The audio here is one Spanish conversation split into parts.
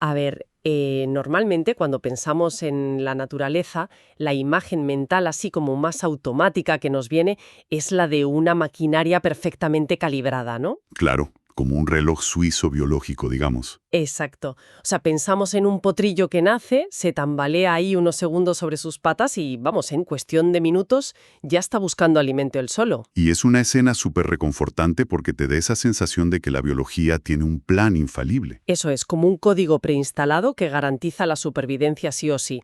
A ver, normalmente cuando pensamos en la naturaleza, la imagen mental así como más automática que nos viene es la de una maquinaria perfectamente calibrada, ¿no? Claro, como un reloj suizo biológico, digamos. Exacto. O sea, pensamos en un potrillo que nace, se tambalea ahí unos segundos sobre sus patas y, vamos, en cuestión de minutos ya está buscando alimento él solo. Y es una escena súper reconfortante porque te da esa sensación de que la biología tiene un plan infalible. Eso es, como un código preinstalado que garantiza la supervivencia sí o sí.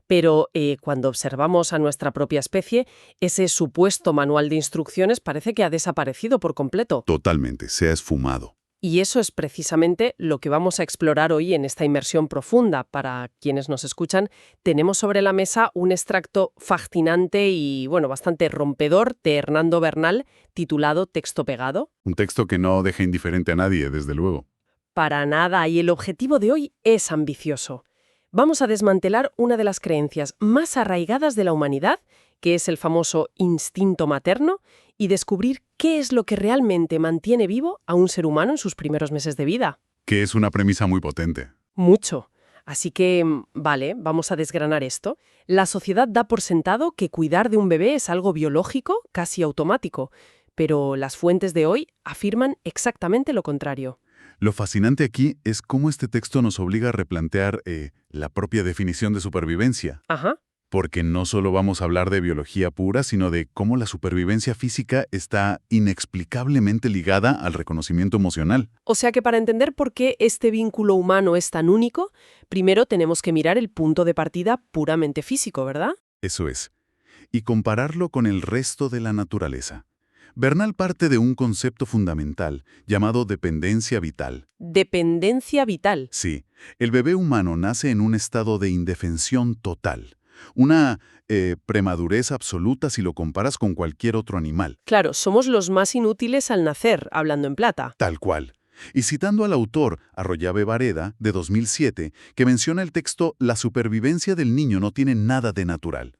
Pero cuando observamos a nuestra propia especie, ese supuesto manual de instrucciones parece que ha desaparecido por completo. Totalmente, se ha esfumado. Y eso es precisamente lo que vamos a explorar hoy en esta inmersión profunda. Para quienes nos escuchan, tenemos sobre la mesa un extracto fascinante y, bueno, bastante rompedor de Hernando Bernal, titulado Texto pegado. Un texto que no deja indiferente a nadie, desde luego. Para nada, y el objetivo de hoy es ambicioso. Vamos a desmantelar una de las creencias más arraigadas de la humanidad, que es el famoso instinto materno, y descubrir qué es lo que realmente mantiene vivo a un ser humano en sus primeros meses de vida. Que es una premisa muy potente. Mucho. Así que, vale, vamos a desgranar esto. La sociedad da por sentado que cuidar de un bebé es algo biológico, casi automático, pero las fuentes de hoy afirman exactamente lo contrario. Lo fascinante aquí es cómo este texto nos obliga a replantear la propia definición de supervivencia. Ajá. Porque no solo vamos a hablar de biología pura, sino de cómo la supervivencia física está inexplicablemente ligada al reconocimiento emocional. O sea que para entender por qué este vínculo humano es tan único, primero tenemos que mirar el punto de partida puramente físico, ¿verdad? Eso es. Y compararlo con el resto de la naturaleza. Bernal parte de un concepto fundamental llamado dependencia vital. Dependencia vital. Sí, el bebé humano nace en un estado de indefensión total. Una premadurez absoluta si lo comparas con cualquier otro animal. Claro, somos los más inútiles al nacer, hablando en plata. Tal cual. Y citando al autor, Arroyave Vareda, de 2007, que menciona el texto «La supervivencia del niño no tiene nada de natural».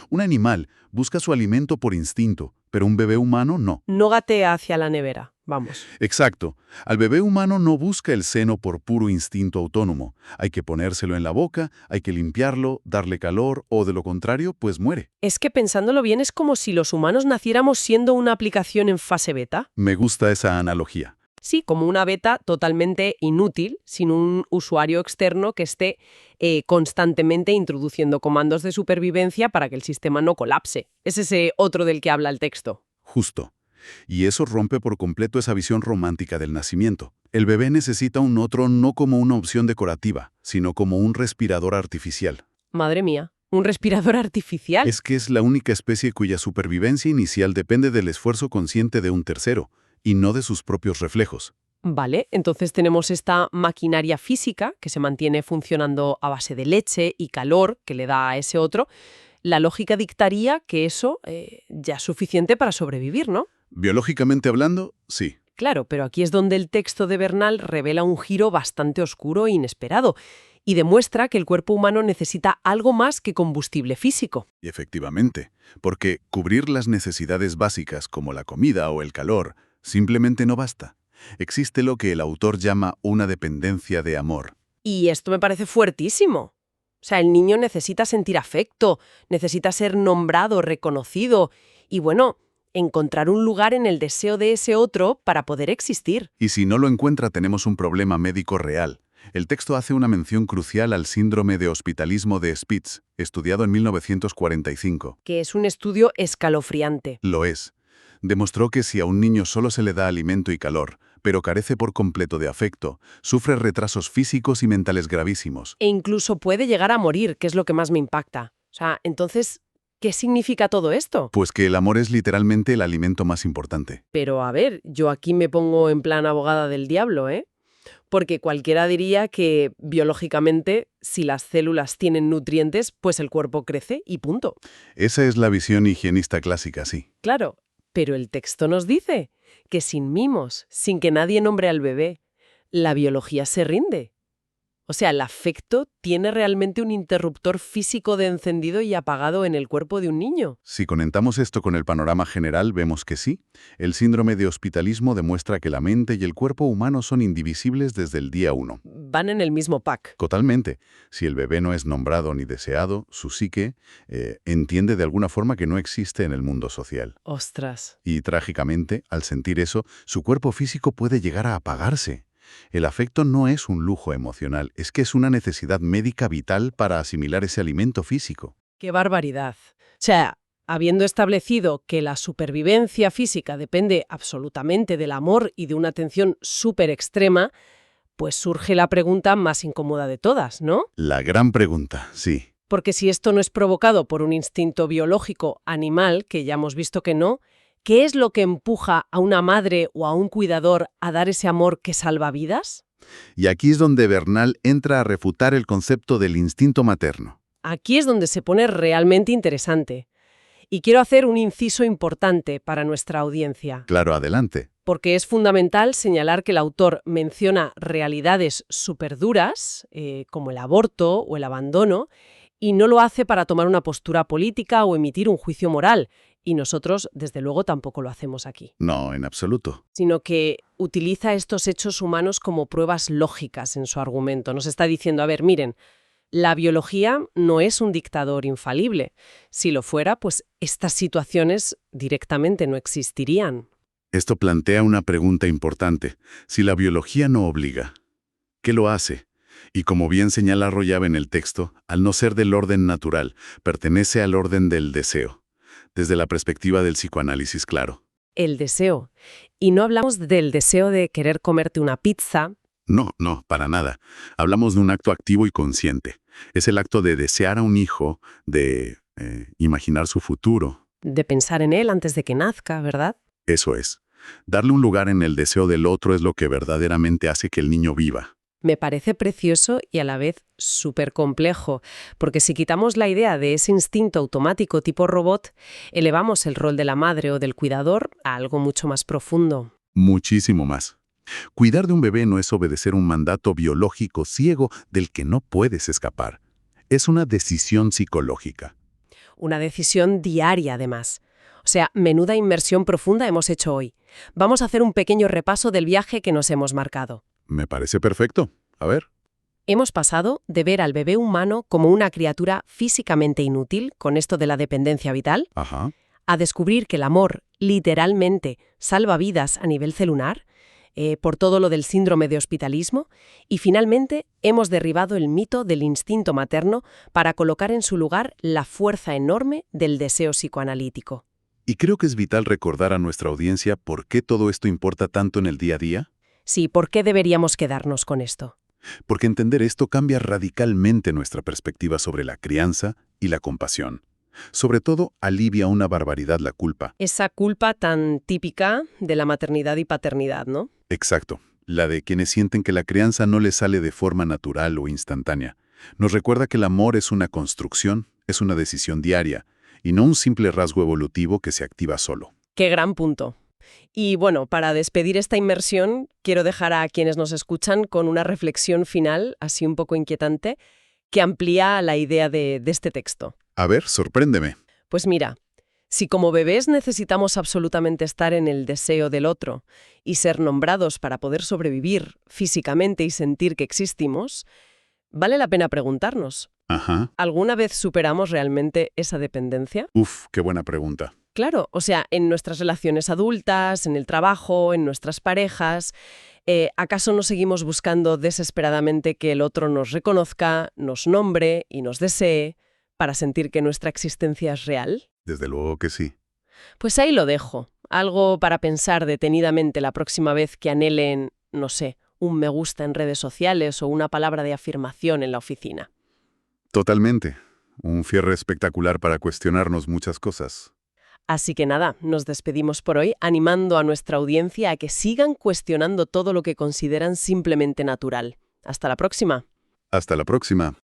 Un animal busca su alimento por instinto, pero un bebé humano no. No gatea hacia la nevera, vamos. Exacto. Al bebé humano no busca el seno por puro instinto autónomo. Hay que ponérselo en la boca, hay que limpiarlo, darle calor, o de lo contrario, pues muere. Es que pensándolo bien es como si los humanos naciéramos siendo una aplicación en fase beta. Me gusta esa analogía. Sí, como una beta totalmente inútil, sin un usuario externo que esté constantemente introduciendo comandos de supervivencia para que el sistema no colapse. Es ese otro del que habla el texto. Justo. Y eso rompe por completo esa visión romántica del nacimiento. El bebé necesita un otro no como una opción decorativa, sino como un respirador artificial. Madre mía, ¿un respirador artificial? Es que es la única especie cuya supervivencia inicial depende del esfuerzo consciente de un tercero, y no de sus propios reflejos. Vale, entonces tenemos esta maquinaria física que se mantiene funcionando a base de leche y calor que le da a ese otro. La lógica dictaría que eso ya es suficiente para sobrevivir, ¿no? Biológicamente hablando, sí. Claro, pero aquí es donde el texto de Bernal revela un giro bastante oscuro e inesperado y demuestra que el cuerpo humano necesita algo más que combustible físico. Y efectivamente, porque cubrir las necesidades básicas como la comida o el calor simplemente no basta. Existe lo que el autor llama una dependencia de amor. Y esto me parece fuertísimo. O sea, el niño necesita sentir afecto, necesita ser nombrado, reconocido y, bueno, encontrar un lugar en el deseo de ese otro para poder existir. Y si no lo encuentra, tenemos un problema médico real. El texto hace una mención crucial al síndrome de hospitalismo de Spitz, estudiado en 1945. Que es un estudio escalofriante. Lo es. Demostró que si a un niño solo se le da alimento y calor, pero carece por completo de afecto, sufre retrasos físicos y mentales gravísimos. E incluso puede llegar a morir, que es lo que más me impacta. O sea, entonces, ¿qué significa todo esto? Pues que el amor es literalmente el alimento más importante. Pero a ver, yo aquí me pongo en plan abogada del diablo, ¿eh? Porque cualquiera diría que biológicamente, si las células tienen nutrientes, pues el cuerpo crece y punto. Esa es la visión higienista clásica, sí. Claro, pero el texto nos dice que sin mimos, sin que nadie nombre al bebé, la biología se rinde. O sea, el afecto tiene realmente un interruptor físico de encendido y apagado en el cuerpo de un niño. Si conectamos esto con el panorama general, vemos que sí. El síndrome de hospitalismo demuestra que la mente y el cuerpo humano son indivisibles desde el día 1. Van en el mismo pack. Totalmente. Si el bebé no es nombrado ni deseado, su psique entiende de alguna forma que no existe en el mundo social. Ostras. Y trágicamente, al sentir eso, su cuerpo físico puede llegar a apagarse. El afecto no es un lujo emocional, es que es una necesidad médica vital para asimilar ese alimento físico. ¡Qué barbaridad! O sea, habiendo establecido que la supervivencia física depende absolutamente del amor y de una atención súper extrema, pues surge la pregunta más incómoda de todas, ¿no? La gran pregunta, sí. Porque si esto no es provocado por un instinto biológico animal, que ya hemos visto que no, ¿qué es lo que empuja a una madre o a un cuidador a dar ese amor que salva vidas? Y aquí es donde Bernal entra a refutar el concepto del instinto materno. Aquí es donde se pone realmente interesante. Y quiero hacer un inciso importante para nuestra audiencia, Claro, adelante. porque es fundamental señalar que el autor menciona realidades superduras, como el aborto o el abandono, y no lo hace para tomar una postura política o emitir un juicio moral, y nosotros, desde luego, tampoco lo hacemos aquí, No, en absoluto. sino que utiliza estos hechos humanos como pruebas lógicas en su argumento. Nos está diciendo, a ver, miren, la biología no es un dictador infalible. Si lo fuera, pues estas situaciones directamente no existirían. Esto plantea una pregunta importante. Si la biología no obliga, ¿qué lo hace? Y como bien señala Royave en el texto, al no ser del orden natural, pertenece al orden del deseo. Desde la perspectiva del psicoanálisis, claro. El deseo. Y no hablamos del deseo de querer comerte una pizza. No, para nada. Hablamos de un acto activo y consciente. Es el acto de desear a un hijo, de imaginar su futuro. De pensar en él antes de que nazca, ¿verdad? Eso es. Darle un lugar en el deseo del otro es lo que verdaderamente hace que el niño viva. Me parece precioso y a la vez súper complejo, porque si quitamos la idea de ese instinto automático tipo robot, elevamos el rol de la madre o del cuidador a algo mucho más profundo. Muchísimo más. Cuidar de un bebé no es obedecer un mandato biológico ciego del que no puedes escapar. Es una decisión psicológica. Una decisión diaria, además. O sea, menuda inmersión profunda hemos hecho hoy. Vamos a hacer un pequeño repaso del viaje que nos hemos marcado. Me parece perfecto. A ver. Hemos pasado de ver al bebé humano como una criatura físicamente inútil, con esto de la dependencia vital, Ajá. a descubrir que el amor, literalmente, salva vidas a nivel celular, por todo lo del síndrome de hospitalismo, y finalmente hemos derribado el mito del instinto materno para colocar en su lugar la fuerza enorme del deseo psicoanalítico. Y creo que es vital recordar a nuestra audiencia por qué todo esto importa tanto en el día a día. Sí, ¿por qué deberíamos quedarnos con esto? Porque entender esto cambia radicalmente nuestra perspectiva sobre la crianza y la compasión. Sobre todo, alivia una barbaridad la culpa. Esa culpa tan típica de la maternidad y paternidad, ¿no? Exacto. La de quienes sienten que la crianza no les sale de forma natural o instantánea. Nos recuerda que el amor es una construcción, es una decisión diaria, y no un simple rasgo evolutivo que se activa solo. ¡Qué gran punto! Y bueno, para despedir esta inmersión, quiero dejar a quienes nos escuchan con una reflexión final, así un poco inquietante, que amplía la idea de este texto. A ver, sorpréndeme. Pues mira, si como bebés necesitamos absolutamente estar en el deseo del otro y ser nombrados para poder sobrevivir físicamente y sentir que existimos, vale la pena preguntarnos, Ajá. ¿alguna vez superamos realmente esa dependencia? Uf, qué buena pregunta. Claro, o sea, en nuestras relaciones adultas, en el trabajo, en nuestras parejas, ¿acaso no seguimos buscando desesperadamente que el otro nos reconozca, nos nombre y nos desee para sentir que nuestra existencia es real? Desde luego que sí. Pues ahí lo dejo. Algo para pensar detenidamente la próxima vez que anhelen, no sé, un me gusta en redes sociales o una palabra de afirmación en la oficina. Totalmente. Un cierre espectacular para cuestionarnos muchas cosas. Así que nada, nos despedimos por hoy animando a nuestra audiencia a que sigan cuestionando todo lo que consideran simplemente natural. Hasta la próxima. Hasta la próxima.